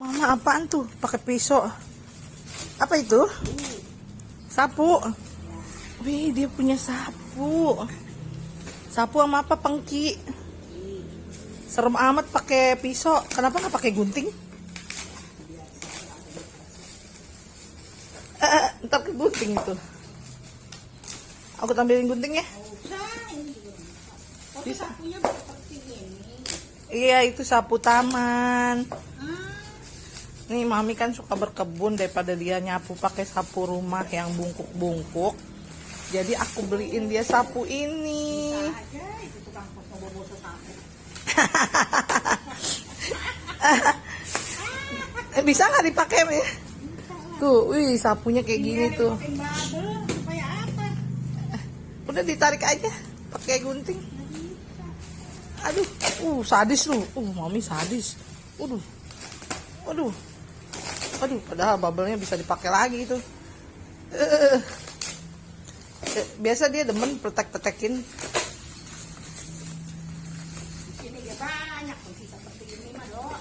Mama, apaan tuh? Pakai pisau. Apa itu? Sapu. Wih, dia punya sapu. Sapu sama apa? Pengki. Serem amat pakai pisau. Kenapa nggak pakai gunting? Ntar ke gunting itu. Aku tampilin guntingnya. Bisa. Iya, itu sapu taman. Nih, Mami kan suka berkebun, daripada dia nyapu pakai sapu rumah yang bungkuk-bungkuk. Jadi aku beliin dia sapu ini. Bisa nggak dipakai nih? Tuh, wih, sapunya kayak gini tuh. Udah ditarik aja pakai gunting. Aduh, sadis lu. Mami sadis. Waduh, padahal bubble-nya bisa dipakai lagi itu. Biasa dia demen petek-petekin. Ini ya banyak pengki seperti ini mah, Dok.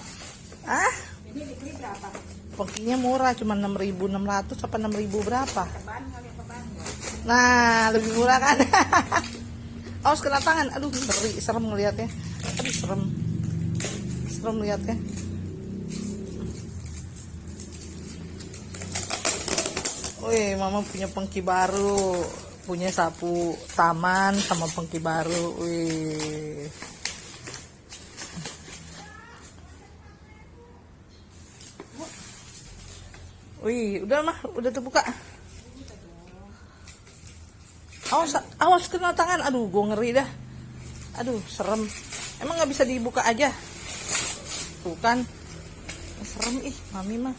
Ah? Ini dibeli berapa? Pengkinya murah, cuma 6.600 apa 6.000 berapa? Keban kali keban. Nah, lebih murah kan? Awas kena tangan. Aduh, ngeri, serem ngeliatnya. Aduh, serem liatnya. Wih, Mama punya pengki baru, punya sapu taman sama pengki baru. Wih, udah mah, udah terbuka. Awas kena tangan. Aduh, gue ngeri dah. Aduh, serem. Emang nggak bisa dibuka aja? Tuh kan, serem Mami mah.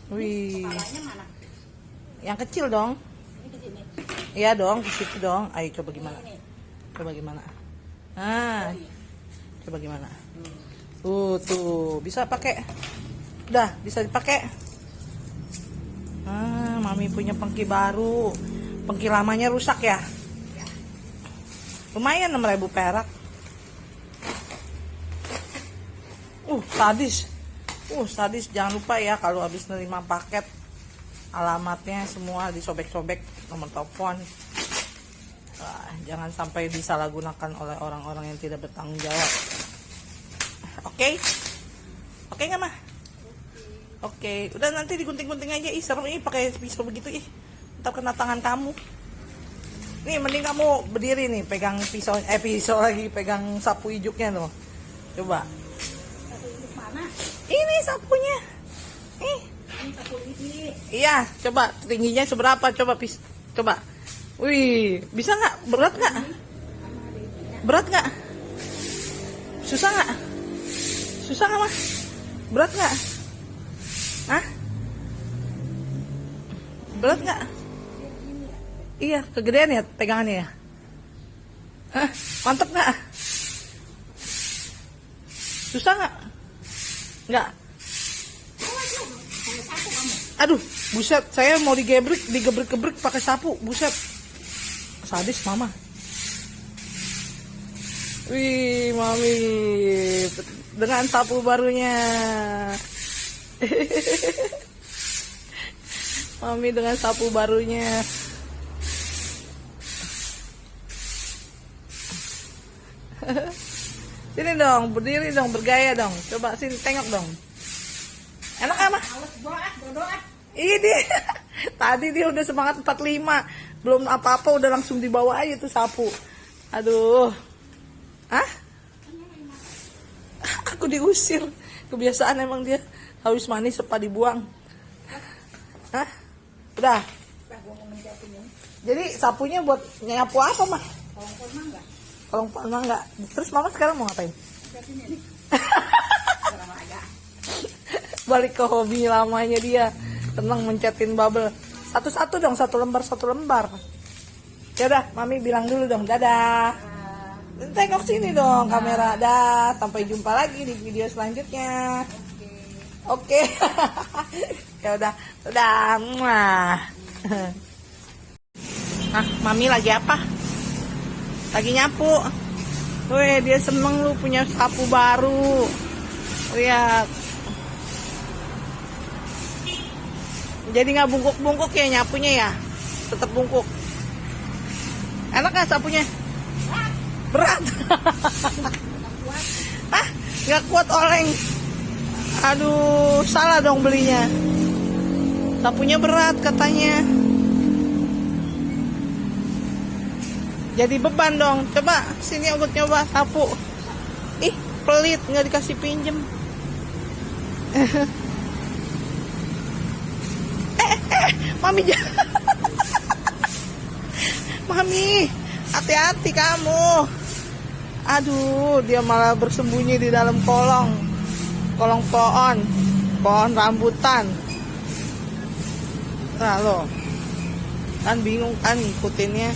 Wih. Kepalanya mana? Yang kecil dong. Ini ke sini. Iya dong, ke situ dong. Ayo coba gimana? Coba gimana? Nah, coba gimana? Tuh, bisa pakai. Udah, bisa dipakai. Mami punya pengki baru. Pengki lamanya rusak ya? Lumayan 6.000 perak. Sadis. Jangan lupa ya kalau habis nerima paket, alamatnya semua disobek-sobek, nomor telepon. Jangan sampai disalahgunakan oleh orang-orang yang tidak bertanggung jawab. Oke nggak mah? Oke, udah nanti digunting-gunting aja. Serem pakai pisau begitu ntar kena tangan kamu. Nih, mending kamu berdiri nih, pegang pisau lagi, pegang sapu ijuknya loh. Coba. Sapu ijuk mana? Ini sapunya. Ini sapu ini. Iya, coba tingginya seberapa? Coba. Wih, bisa nggak? Berat nggak? Susah nggak? Mah? Berat nggak? Hah? Berat nggak? Iya, kegedean ya pegangannya ya. Hah? Mantep nggak? Susah nggak? Nggak. Aduh, buset, saya mau digebrek pakai sapu, buset. Sadis Mama. Wih, Mami dengan sapu barunya. Mami dengan sapu barunya. Sini dong, berdiri dong, bergaya dong. Coba sini tengok dong. Enak mah? Ini tadi dia udah semangat 45, belum apa-apa udah langsung dibawa aja tuh sapu. Aduh. Hah? Aku diusir. Kebiasaan emang dia, habis manis sepa dibuang. Hah? Udah. Jadi sapunya buat nyapu apa mah? Kolong mah enggak. Terus Mama sekarang mau ngapain? Balik ke hobi lamanya dia, tenang mencetin bubble. Satu-satu dong, satu lembar. Ya udah, Mami bilang dulu dong, dadah. Tengok sini dong kamera. Dah, sampai jumpa lagi di video selanjutnya. Oke. Ya udah, dadah. Mami lagi apa? Lagi nyapu. Wih, dia seneng lu punya sapu baru. Lihat. Jadi nggak bungkuk-bungkuk ya nyapunya ya? Tetap bungkuk. Enak nggak sapunya? Berat. Ah, nggak kuat oleng. Aduh, salah dong belinya. Sapunya berat katanya. Jadi beban dong. Coba sini aku coba sapu. Ih, pelit nggak dikasih pinjem. Mami Mami, hati-hati kamu. Aduh, dia malah bersembunyi di dalam kolong pohon rambutan. Nah lo, kan bingung kan ngikutinnya.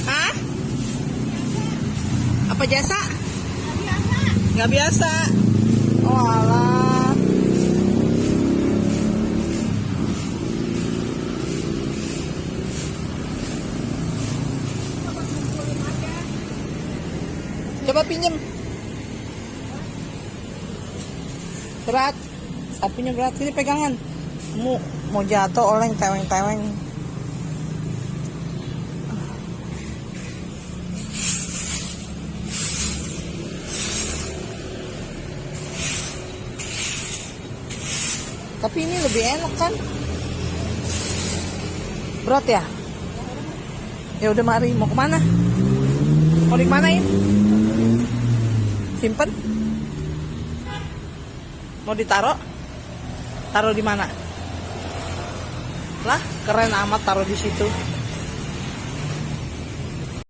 Hah? Apa jasa? Nggak biasa. Oh alah. Coba pinjem. Berat. Sapunya berat. Sini pegangan. Mau jatuh oleng teweng-teweng. Tapi ini lebih enak kan? Berat ya? Ya udah mari, mau kemana? Mau dimanain? Simpen? Mau ditaruh? Taruh di mana? Lah, keren amat taruh di situ.